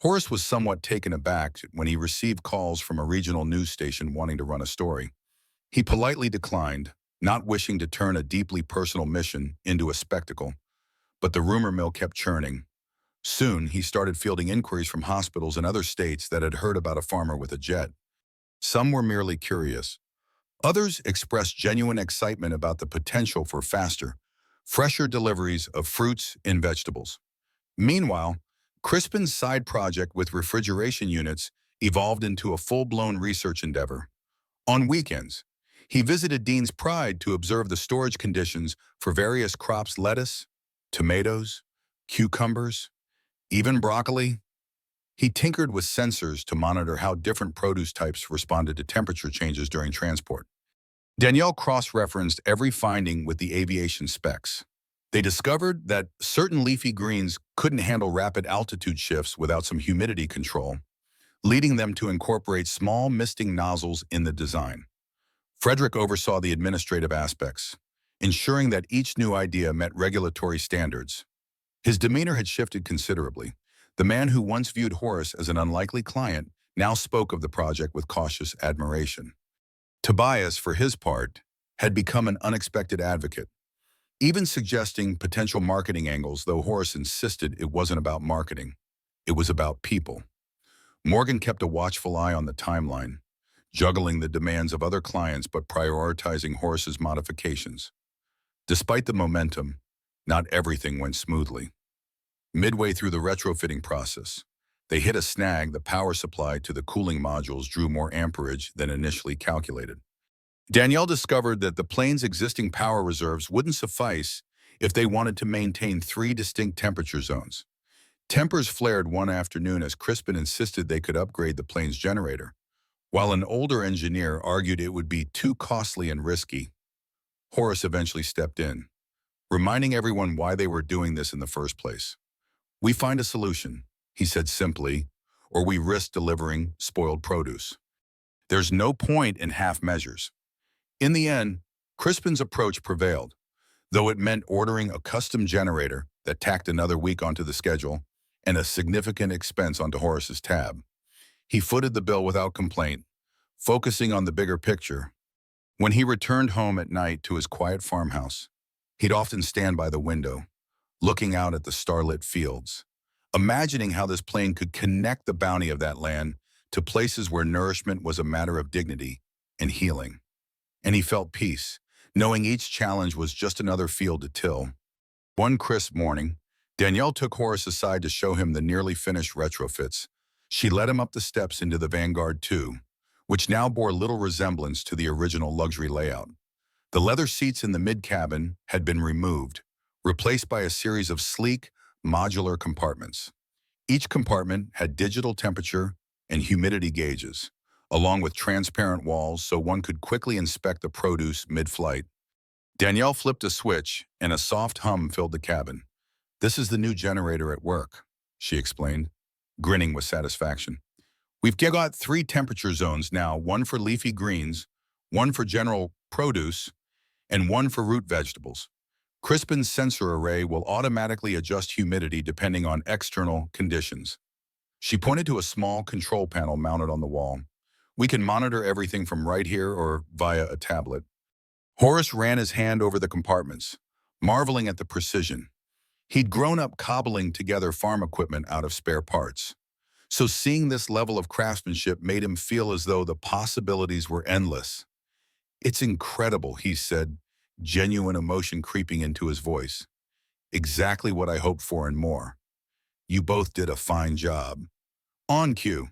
Horace was somewhat taken aback when he received calls from a regional news station wanting to run a story. He politely declined, not wishing to turn a deeply personal mission into a spectacle, but the rumor mill kept churning. Soon, he started fielding inquiries from hospitals in other states that had heard about a farmer with a jet. Some were merely curious. Others expressed genuine excitement about the potential for faster, fresher deliveries of fruits and vegetables. Meanwhile, Crispin's side project with refrigeration units evolved into a full-blown research endeavor. On weekends, he visited Dean's Pride to observe the storage conditions for various crops: lettuce, tomatoes, cucumbers, even broccoli. He tinkered with sensors to monitor how different produce types responded to temperature changes during transport. Danielle cross-referenced every finding with the aviation specs. They discovered that certain leafy greens couldn't handle rapid altitude shifts without some humidity control, leading them to incorporate small misting nozzles in the design. Frederick oversaw the administrative aspects, ensuring that each new idea met regulatory standards. His demeanor had shifted considerably. The man who once viewed Horace as an unlikely client now spoke of the project with cautious admiration. Tobias, for his part, had become an unexpected advocate, even suggesting potential marketing angles, though Horace insisted it wasn't about marketing. It was about people. Morgan kept a watchful eye on the timeline, juggling the demands of other clients but prioritizing Horace's modifications. Despite the momentum, not everything went smoothly. Midway through the retrofitting process, they hit a snag. The power supply to the cooling modules drew more amperage than initially calculated. Danielle discovered that the plane's existing power reserves wouldn't suffice if they wanted to maintain 3 distinct temperature zones. Tempers flared one afternoon as Crispin insisted they could upgrade the plane's generator, while an older engineer argued it would be too costly and risky. Horace eventually stepped in, reminding everyone why they were doing this in the first place. "We find a solution," he said simply, "or we risk delivering spoiled produce. There's no point in half measures." In the end, Crispin's approach prevailed, though it meant ordering a custom generator that tacked another week onto the schedule and a significant expense onto Horace's tab. He footed the bill without complaint, focusing on the bigger picture. When he returned home at night to his quiet farmhouse, he'd often stand by the window, looking out at the starlit fields, imagining how this plane could connect the bounty of that land to places where nourishment was a matter of dignity and healing. And he felt peace, knowing each challenge was just another field to till. One crisp morning, Danielle took Horace aside to show him the nearly finished retrofits. She led him up the steps into the Vanguard 2, which now bore little resemblance to the original luxury layout. The leather seats in the mid-cabin had been removed, replaced by a series of sleek, modular compartments. Each compartment had digital temperature and humidity gauges, along with transparent walls so one could quickly inspect the produce mid-flight. Danielle flipped a switch, and a soft hum filled the cabin. "This is the new generator at work," she explained, grinning with satisfaction. "We've got 3 temperature zones now, one for leafy greens, one for general produce, and one for root vegetables. Crispin's sensor array will automatically adjust humidity depending on external conditions." She pointed to a small control panel mounted on the wall. "We can monitor everything from right here or via a tablet." Horace ran his hand over the compartments, marveling at the precision. He'd grown up cobbling together farm equipment out of spare parts, so seeing this level of craftsmanship made him feel as though the possibilities were endless. "It's incredible," he said, genuine emotion creeping into his voice. "Exactly what I hoped for and more. You both did a fine job." On cue,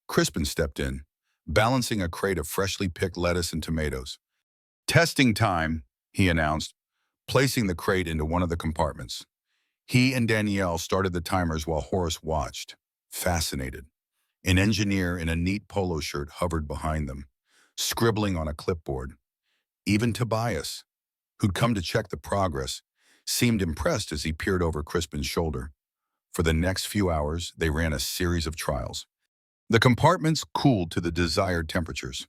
Crispin stepped in, balancing a crate of freshly picked lettuce and tomatoes. "Testing time," he announced, placing the crate into one of the compartments. He and Danielle started the timers while Horace watched, fascinated. An engineer in a neat polo shirt hovered behind them, scribbling on a clipboard. Even Tobias, who'd come to check the progress, seemed impressed as he peered over Crispin's shoulder. For the next few hours, they ran a series of trials. The compartments cooled to the desired temperatures.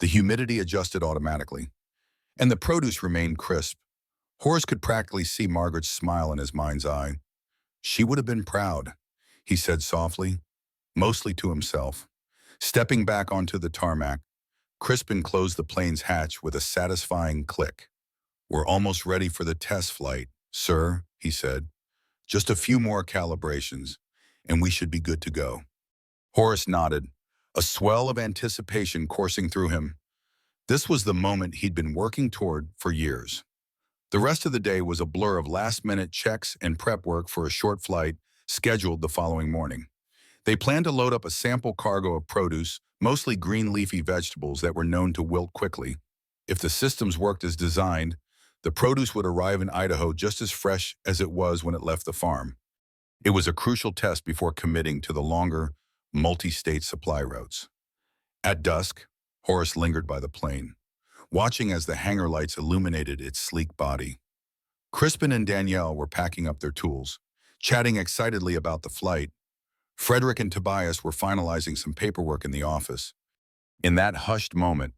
The humidity adjusted automatically, and the produce remained crisp. Horace could practically see Margaret's smile in his mind's eye. She would have been proud, he said softly, mostly to himself. Stepping back onto the tarmac, Crispin closed the plane's hatch with a satisfying click. "We're almost ready for the test flight, sir," he said. "Just a few more calibrations, and we should be good to go." Horace nodded, a swell of anticipation coursing through him. This was the moment he'd been working toward for years. The rest of the day was a blur of last-minute checks and prep work for a short flight scheduled the following morning. They planned to load up a sample cargo of produce, mostly green leafy vegetables that were known to wilt quickly. If the systems worked as designed, the produce would arrive in Idaho just as fresh as it was when it left the farm. It was a crucial test before committing to the longer, multi-state supply routes. At dusk, Horace lingered by the plane, watching as the hangar lights illuminated its sleek body. Crispin and Danielle were packing up their tools, chatting excitedly about the flight. Frederick and Tobias were finalizing some paperwork in the office. In that hushed moment,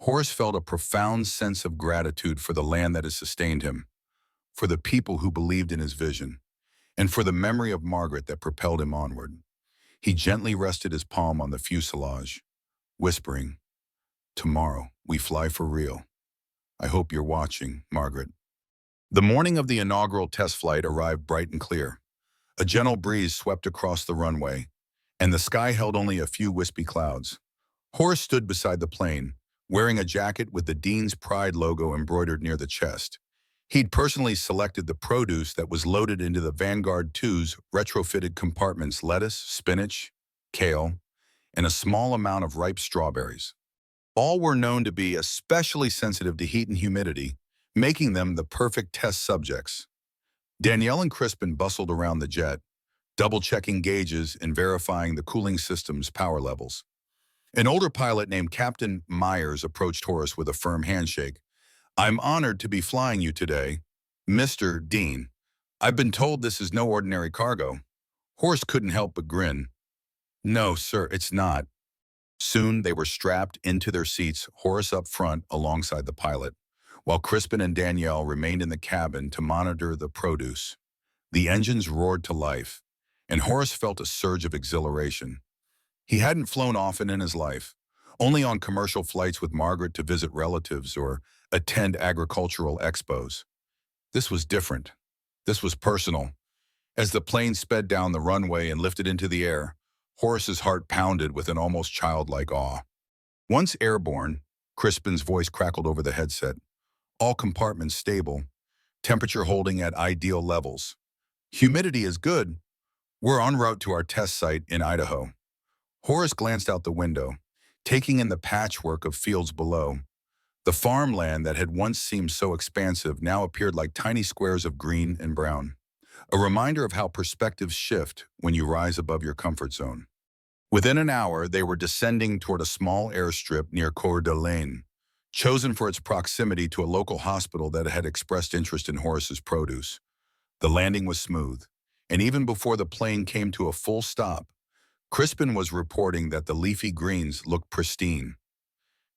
Horace felt a profound sense of gratitude for the land that had sustained him, for the people who believed in his vision, and for the memory of Margaret that propelled him onward. He gently rested his palm on the fuselage, whispering, "Tomorrow, we fly for real. I hope you're watching, Margaret." The morning of the inaugural test flight arrived bright and clear. A gentle breeze swept across the runway, and the sky held only a few wispy clouds. Horace stood beside the plane, wearing a jacket with the Dean's Pride logo embroidered near the chest. He'd personally selected the produce that was loaded into the Vanguard 2's retrofitted compartments: lettuce, spinach, kale, and a small amount of ripe strawberries. All were known to be especially sensitive to heat and humidity, making them the perfect test subjects. Danielle and Crispin bustled around the jet, double-checking gauges and verifying the cooling system's power levels. An older pilot named Captain Myers approached Horace with a firm handshake. "I'm honored to be flying you today, Mr. Dean. I've been told this is no ordinary cargo." Horace couldn't help but grin. "No, sir, it's not." Soon they were strapped into their seats, Horace up front alongside the pilot, while Crispin and Danielle remained in the cabin to monitor the produce. The engines roared to life, and Horace felt a surge of exhilaration. He hadn't flown often in his life, only on commercial flights with Margaret to visit relatives or attend agricultural expos. This was different. This was personal. As the plane sped down the runway and lifted into the air, Horace's heart pounded with an almost childlike awe. Once airborne, Crispin's voice crackled over the headset. All compartments stable, temperature holding at ideal levels. Humidity is good. We're en route to our test site in Idaho. Horace glanced out the window, taking in the patchwork of fields below. The farmland that had once seemed so expansive now appeared like tiny squares of green and brown, a reminder of how perspectives shift when you rise above your comfort zone. Within an hour, they were descending toward a small airstrip near Coeur d'Alene, chosen for its proximity to a local hospital that had expressed interest in Horace's produce. The landing was smooth, and even before the plane came to a full stop, Crispin was reporting that the leafy greens looked pristine.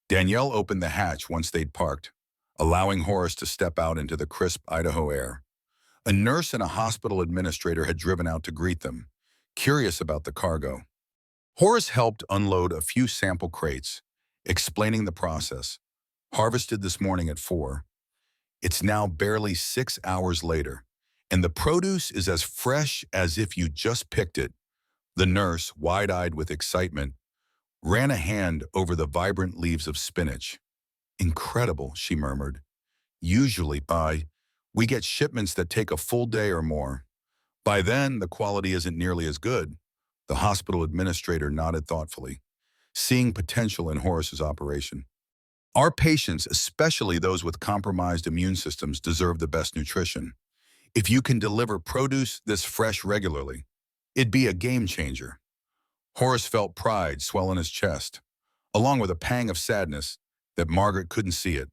Danielle opened the hatch once they'd parked, allowing Horace to step out into the crisp Idaho air. A nurse and a hospital administrator had driven out to greet them, curious about the cargo. Horace helped unload a few sample crates, explaining the process. "Harvested this morning at 4. It's now barely 6 hours later, and the produce is as fresh as if you just picked it." The nurse, wide-eyed with excitement, ran a hand over the vibrant leaves of spinach. "Incredible," she murmured. "Usually, we get shipments that take a full day or more. By then, the quality isn't nearly as good." The hospital administrator nodded thoughtfully, seeing potential in Horace's operation. "Our patients, especially those with compromised immune systems, deserve the best nutrition. If you can deliver produce this fresh regularly, it'd be a game changer." Horace felt pride swell in his chest, along with a pang of sadness that Margaret couldn't see it.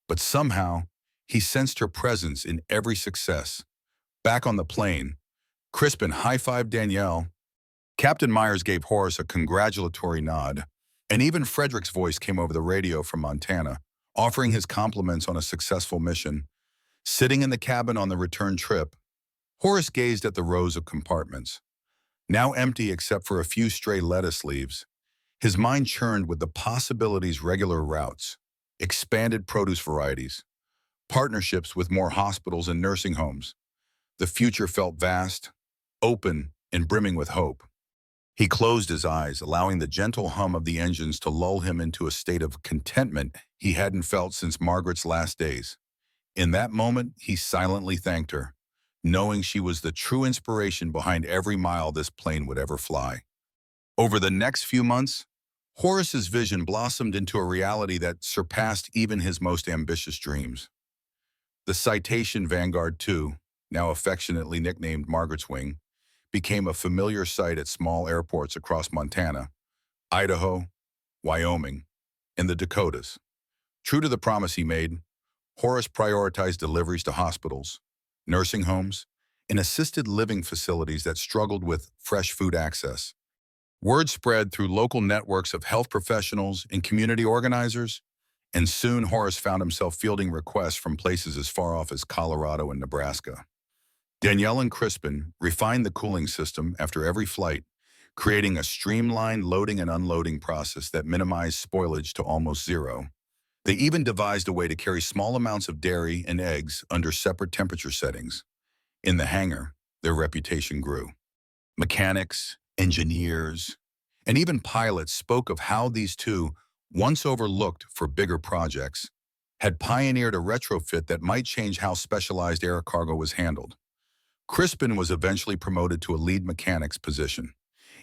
But somehow, he sensed her presence in every success. Back on the plane, Crispin high-fived Danielle. Captain Myers gave Horace a congratulatory nod, and even Frederick's voice came over the radio from Montana. Offering his compliments on a successful mission, sitting in the cabin on the return trip, Horace gazed at the rows of compartments, now empty except for a few stray lettuce leaves. His mind churned with the possibilities: regular routes, expanded produce varieties, partnerships with more hospitals and nursing homes. The future felt vast, open, and brimming with hope. He closed his eyes, allowing the gentle hum of the engines to lull him into a state of contentment he hadn't felt since Margaret's last days. In that moment, he silently thanked her, knowing she was the true inspiration behind every mile this plane would ever fly. Over the next few months, Horace's vision blossomed into a reality that surpassed even his most ambitious dreams. The Citation Vanguard 2, now affectionately nicknamed Margaret's Wing, became a familiar sight at small airports across Montana, Idaho, Wyoming, and the Dakotas. True to the promise he made, Horace prioritized deliveries to hospitals, nursing homes, and assisted living facilities that struggled with fresh food access. Word spread through local networks of health professionals and community organizers, and soon Horace found himself fielding requests from places as far off as Colorado and Nebraska. Danielle and Crispin refined the cooling system after every flight, creating a streamlined loading and unloading process that minimized spoilage to almost zero. They even devised a way to carry small amounts of dairy and eggs under separate temperature settings. In the hangar, their reputation grew. Mechanics, engineers, and even pilots spoke of how these two, once overlooked for bigger projects, had pioneered a retrofit that might change how specialized air cargo was handled. Crispin was eventually promoted to a lead mechanic's position,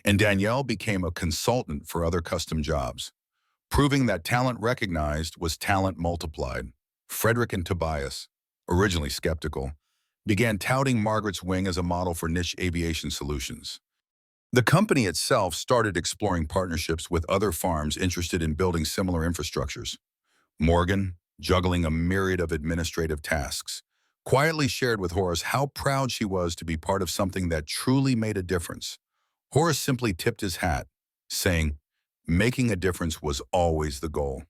and Danielle became a consultant for other custom jobs, proving that talent recognized was talent multiplied. Frederick and Tobias, originally skeptical, began touting Margaret's Wing as a model for niche aviation solutions. The company itself started exploring partnerships with other farms interested in building similar infrastructures. Morgan, juggling a myriad of administrative tasks, quietly shared with Horace how proud she was to be part of something that truly made a difference. Horace simply tipped his hat, saying, making a difference was always the goal.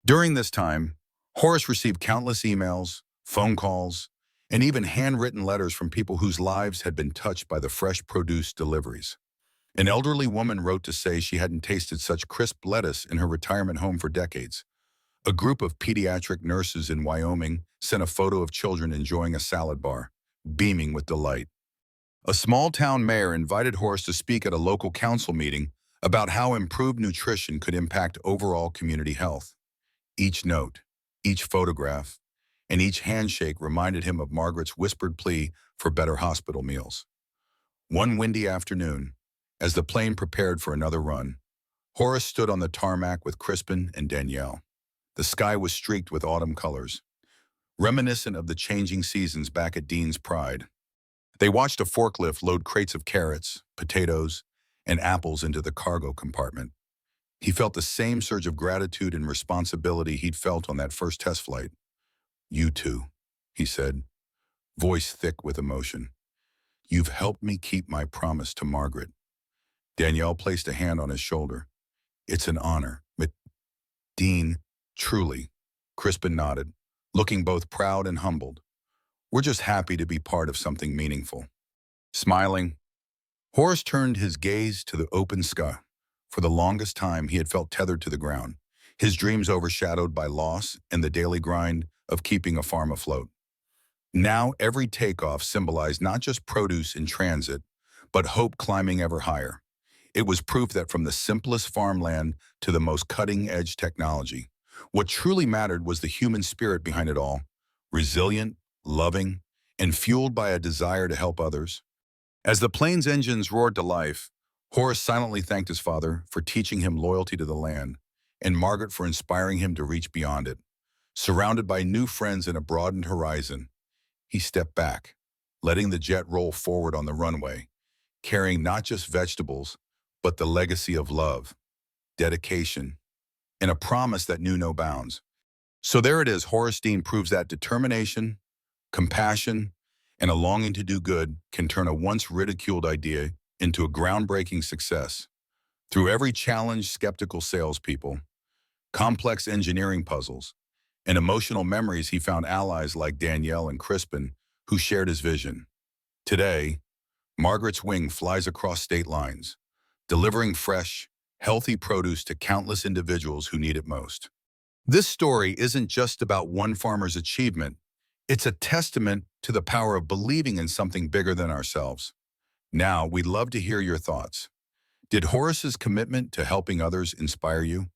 During this time, Horace received countless emails, phone calls, and even handwritten letters from people whose lives had been touched by the fresh produce deliveries. An elderly woman wrote to say she hadn't tasted such crisp lettuce in her retirement home for decades. A group of pediatric nurses in Wyoming sent a photo of children enjoying a salad bar, beaming with delight. A small-town mayor invited Horace to speak at a local council meeting about how improved nutrition could impact overall community health. Each note, each photograph, and each handshake reminded him of Margaret's whispered plea for better hospital meals. One windy afternoon, as the plane prepared for another run, Horace stood on the tarmac with Crispin and Danielle. The sky was streaked with autumn colors, reminiscent of the changing seasons back at Dean's Pride. They watched a forklift load crates of carrots, potatoes, and apples into the cargo compartment. He felt the same surge of gratitude and responsibility he'd felt on that first test flight. "You too," he said, voice thick with emotion. "You've helped me keep my promise to Margaret." Danielle placed a hand on his shoulder. "It's an honor, but Dean, truly." Crispin nodded, looking both proud and humbled. "We're just happy to be part of something meaningful." Smiling, Horace turned his gaze to the open sky. For the longest time, he had felt tethered to the ground, his dreams overshadowed by loss and the daily grind of keeping a farm afloat. Now, every takeoff symbolized not just produce in transit, but hope climbing ever higher. It was proof that from the simplest farmland to the most cutting-edge technology, what truly mattered was the human spirit behind it all, resilient, loving, and fueled by a desire to help others. As the plane's engines roared to life, Horace silently thanked his father for teaching him loyalty to the land, and Margaret for inspiring him to reach beyond it. Surrounded by new friends and a broadened horizon, he stepped back, letting the jet roll forward on the runway, carrying not just vegetables, but the legacy of love, dedication, and a promise that knew no bounds. So there it is, Horace Dean proves that determination, compassion, and a longing to do good can turn a once ridiculed idea into a groundbreaking success. Through every challenge, skeptical salespeople, complex engineering puzzles, In emotional memories, he found allies like Danielle and Crispin who shared his vision. Today, Margaret's wing flies across state lines, delivering fresh, healthy produce to countless individuals who need it most. This story isn't just about one farmer's achievement. It's a testament to the power of believing in something bigger than ourselves. Now, we'd love to hear your thoughts. Did Horace's commitment to helping others inspire you?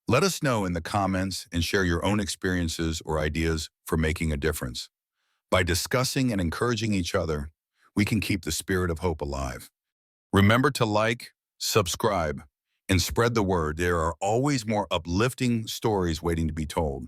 Let us know in the comments and share your own experiences or ideas for making a difference. By discussing and encouraging each other, we can keep the spirit of hope alive. Remember to like, subscribe, and spread the word. There are always more uplifting stories waiting to be told.